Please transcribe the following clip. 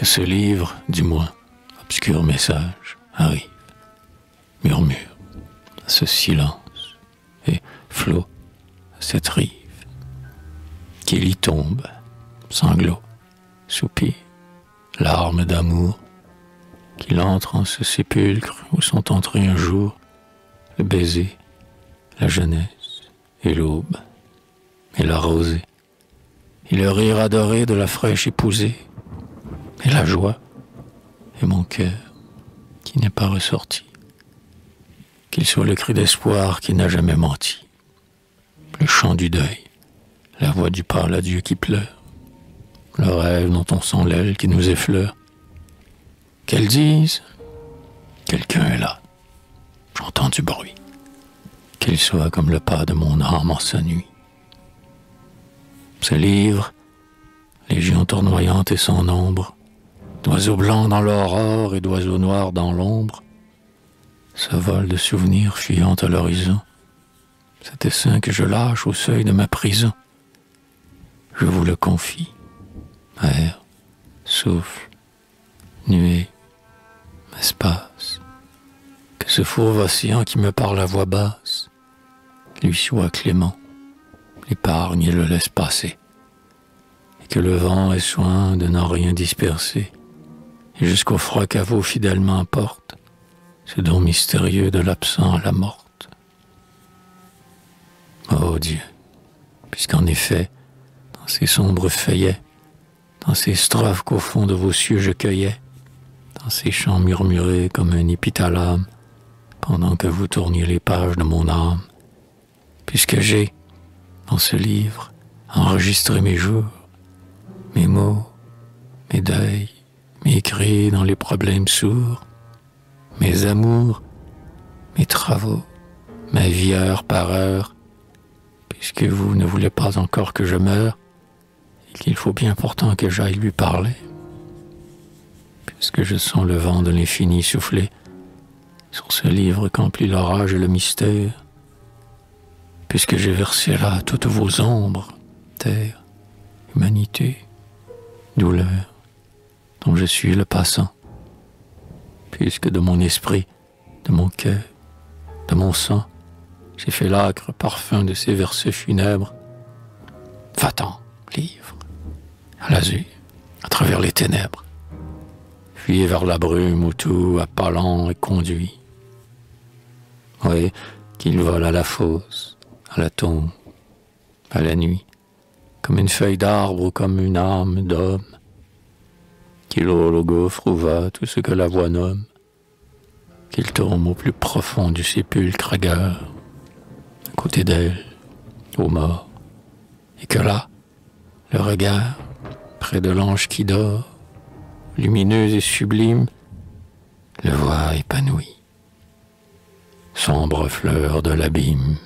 que ce livre, du moins, obscur message, arrive, murmure à ce silence et flot à cette rive, qu'il y tombe, sanglots, soupirs, larmes d'amour, qu'il entre en ce sépulcre où sont entrés un jour le baiser, la jeunesse et l'aube, et la rosée, et le rire adoré de la fraîche épousée, et la joie, et mon cœur qui n'est pas ressorti, qu'il soit le cri d'espoir qui n'a jamais menti, le chant du deuil, la voix du pâle adieu qui pleure, le rêve dont on sent l'aile qui nous effleure, qu'elles disent « Quelqu'un est là, j'entends du bruit », qu'il soit comme le pas de mon âme en sa nuit. Ce livre, légion tournoyante et sans nombre, d'oiseaux blancs dans l'aurore et d'oiseaux noirs dans l'ombre, ce vol de souvenirs fuyant à l'horizon, cet essaim que je lâche au seuil de ma prison, je vous le confie, air, souffle, nuée, espace, que ce fauve océan qui me parle à voix basse, lui soit clément, l'épargne et le laisse passer, et que le vent ait soin de n'en rien disperser, et jusqu'au froid caveau fidèlement apporte ce don mystérieux de l'absent à la morte. Ô Dieu, puisqu'en effet, dans ces sombres feuillets, dans ces strophes qu'au fond de vos cieux je cueillais, dans ces chants murmurés comme un épithalame, pendant que vous tourniez les pages de mon âme, puisque j'ai, dans ce livre, enregistré mes jours, mes mots, mes deuils, mes cris dans les problèmes sourds, mes amours, mes travaux, ma vie heure par heure, puisque vous ne voulez pas encore que je meure, et qu'il faut bien pourtant que j'aille lui parler, puisque je sens le vent de l'infini souffler sur ce livre qu'emplit l'orage et le mystère, puisque j'ai versé là toutes vos ombres, terre, humanité, douleur, dont je suis le passant, puisque de mon esprit, de mon cœur, de mon sang, j'ai fait l'âcre parfum de ces versets funèbres. Va-t'en, livre, à l'azur, à travers les ténèbres, fuyez vers la brume où tout à pas lent est conduit. Oui, qu'il vole à la fosse, à la tombe, à la nuit, comme une feuille d'arbre ou comme une âme d'homme, qu'il rôle au gouffre où va tout ce que la voix nomme, qu'il tombe au plus profond du sépulcre hagard, à côté d'elle, aux morts, et que là, le regard, près de l'ange qui dort, lumineuse et sublime, le voit épanoui, sombre fleur de l'abîme.